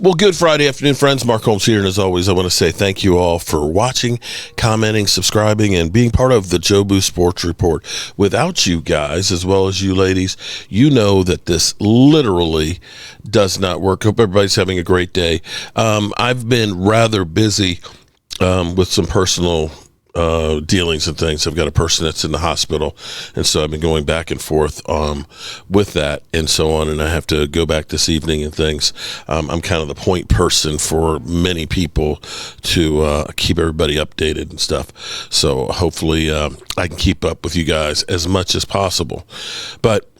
Well, good Friday afternoon, friends. Mark Holmes here, and as always, I want to say thank you all for watching, commenting, subscribing, and being part of the Jobu Sports Report. Without you guys, as well as you ladies, you know that this literally does not work. Hope everybody's having a great day. I've been rather busy with some personal dealings and things. I've got a person that's in the hospital, and so I've been going back and forth with that and so on, and I have to go back this evening and things. I'm kind of the point person for many people to keep everybody updated and stuff, so hopefully I can keep up with you guys as much as possible. But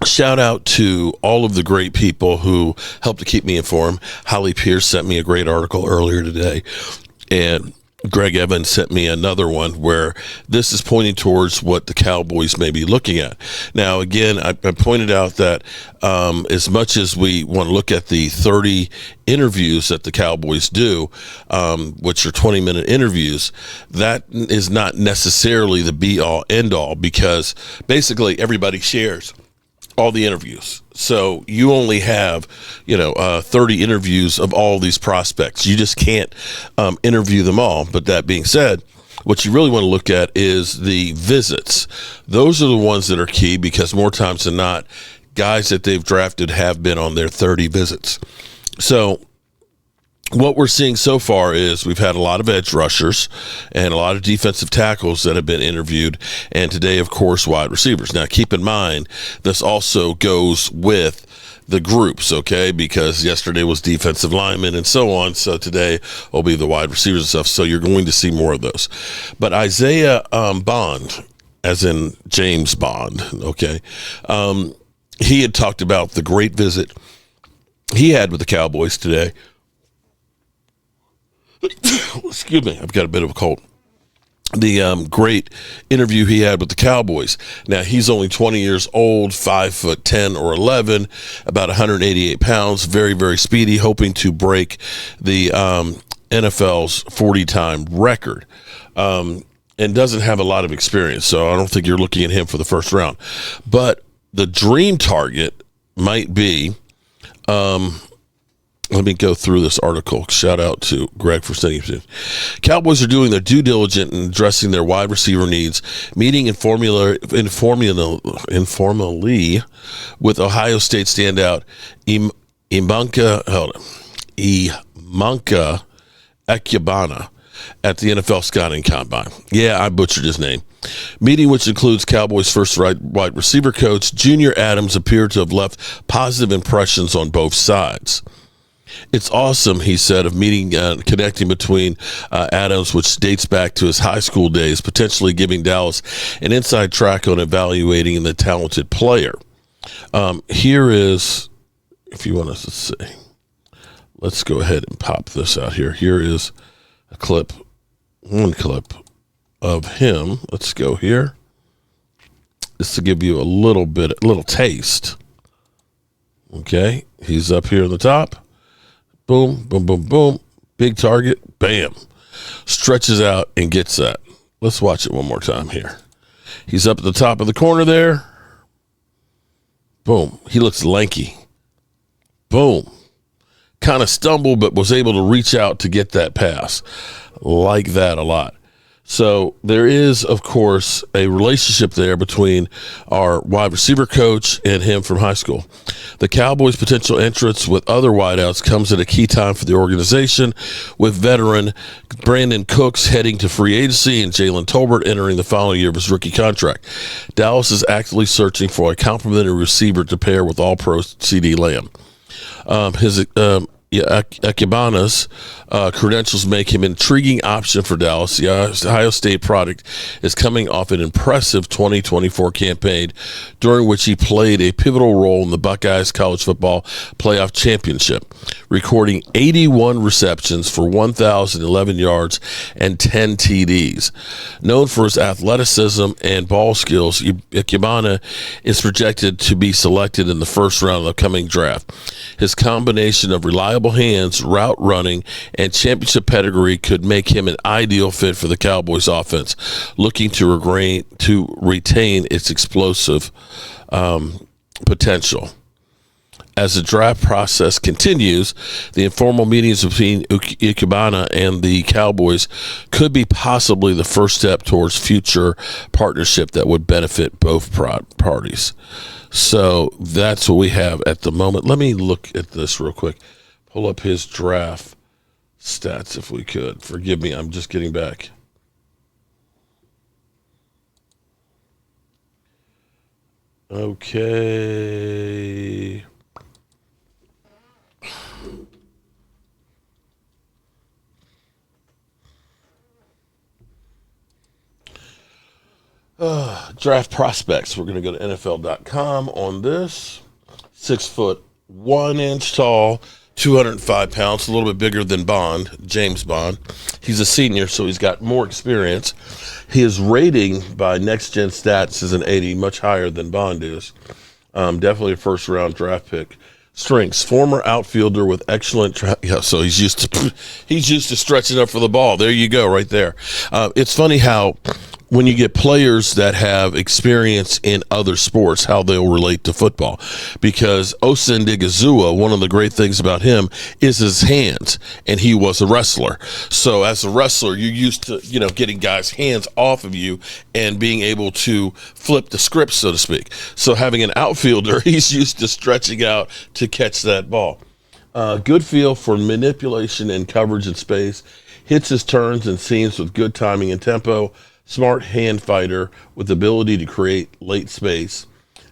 shout out to all of the great people who helped to keep me informed. Holly Pierce sent me a great article earlier today, and Greg Evans sent me another one where this is pointing towards what the Cowboys may be looking at. Now, again, I pointed out that as much as we want to look at the 30 interviews that the Cowboys do, which are 20-minute interviews, that is not necessarily the be-all, end-all, because basically everybody shares all the interviews. So you only have, 30 interviews of all these prospects. You just can't interview them all. But that being said, what you really want to look at is the visits. Those are the ones that are key, because more times than not, guys that they've drafted have been on their 30 visits. So what we're seeing so far is we've had a lot of edge rushers and a lot of defensive tackles that have been interviewed, and today, of course, wide receivers. Now, keep in mind, this also goes with the groups, okay, because yesterday was defensive linemen and so on, so today will be the wide receivers and stuff, so you're going to see more of those. But Isaiah Bond, as in James Bond, okay, he had talked about the great visit he had with the Cowboys today. Excuse me, I've got a bit of a cold. The great interview he had with the Cowboys. Now, he's only 20 years old, 5'10" or 11, about 188 pounds, very, very speedy, hoping to break the NFL's 40-time record, and doesn't have a lot of experience, so I don't think you're looking at him for the first round. But the dream target might be let me go through this article. Shout out to Greg for sending it to me. Cowboys are doing their due diligence in addressing their wide receiver needs, meeting informally with Ohio State standout Egbuka Egbuka at the NFL Scouting Combine. Yeah, I butchered his name. Meeting, which includes Cowboys' first wide receiver coach, Junior Adams, appeared to have left positive impressions on both sides. It's awesome, he said, of meeting, connecting between Adams, which dates back to his high school days, potentially giving Dallas an inside track on evaluating the talented player. Here is, if you want us to see, let's go ahead and pop this out here. Here is one clip of him. Let's go here. Just to give you a little taste. Okay, he's up here on the top. Boom, boom, boom, boom. Big target. Bam. Stretches out and gets that. Let's watch it one more time here. He's up at the top of the corner there. Boom. He looks lanky. Boom. Kind of stumbled, but was able to reach out to get that pass. Like that a lot. So there is, of course, a relationship there between our wide receiver coach and him from high school. The Cowboys' potential entrance with other wideouts comes at a key time for the organization, with veteran Brandon Cooks heading to free agency and Jalen Tolbert entering the final year of his rookie contract. Dallas is actively searching for a complementary receiver to pair with All-Pro CeeDee Lamb. Egbuka's credentials make him an intriguing option for Dallas. The Ohio State product is coming off an impressive 2024 campaign, during which he played a pivotal role in the Buckeyes College Football Playoff Championship, recording 81 receptions for 1,011 yards and 10 TDs. Known for his athleticism and ball skills, Egbuka is projected to be selected in the first round of the upcoming draft. His combination of reliable hands, route running, and championship pedigree could make him an ideal fit for the Cowboys offense, looking to retain its explosive potential. As the draft process continues, the informal meetings between Egbuka and the Cowboys could be possibly the first step towards future partnership that would benefit both parties. So that's what we have at the moment. Let me look at this real quick. Pull up his draft stats if we could. Forgive me, I'm just getting back. Okay. Draft prospects. We're going to go to NFL.com on this. 6'1" tall, 205 pounds, a little bit bigger than James Bond. He's a senior, so he's got more experience. His rating by Next Gen Stats is an 80, much higher than Bond is. Definitely a first-round draft pick. Strengths: former outfielder with excellent so he's used to stretching up for the ball. There you go, right there. It's funny how when you get players that have experience in other sports, how they'll relate to football. Because Osa Ndigazua, one of the great things about him is his hands, and he was a wrestler. So as a wrestler, you're used to, getting guys' hands off of you and being able to flip the script, so to speak. So having an outfielder, he's used to stretching out to catch that ball. Good feel for manipulation and coverage in space. Hits his turns and seams with good timing and tempo. Smart hand fighter with ability to create late space.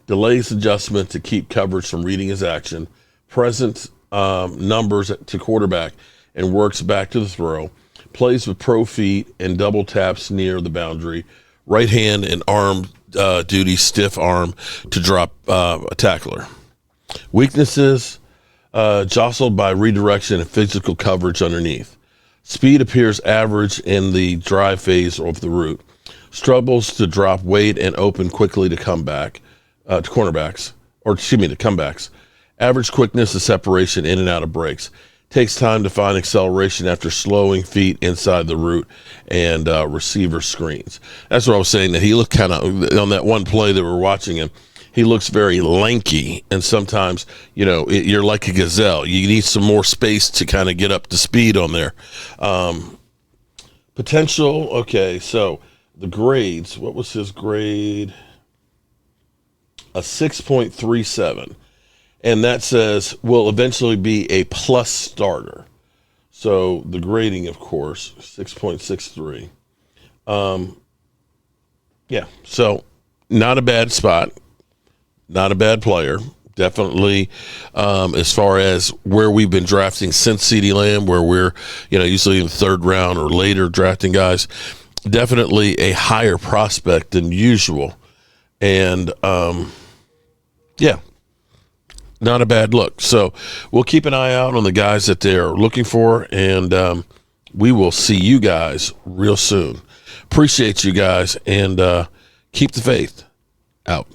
Delays adjustment to keep coverage from reading his action. Present numbers to quarterback and works back to the throw. Plays with pro feet and double taps near the boundary. Right hand and arm duty, stiff arm to drop a tackler. Weaknesses: jostled by redirection and physical coverage underneath. Speed appears average in the drive phase of the route. Struggles to drop weight and open quickly to comebacks. Average quickness of separation in and out of breaks. Takes time to find acceleration after slowing feet inside the route and receiver screens. That's what I was saying, that he looked kind of, on that one play that we're watching him, he looks very lanky, and sometimes, you're like a gazelle. You need some more space to kind of get up to speed on there. Potential, okay, so the grades, what was his grade? A 6.37. And that says will eventually be a plus starter. So the grading, of course, 6.63. Yeah, so not a bad spot. Not a bad player. Definitely, as far as where we've been drafting since CeeDee Lamb, where we're, usually in the third round or later drafting guys, definitely a higher prospect than usual. And, yeah, not a bad look. So we'll keep an eye out on the guys that they're looking for, and we will see you guys real soon. Appreciate you guys, and keep the faith. Out.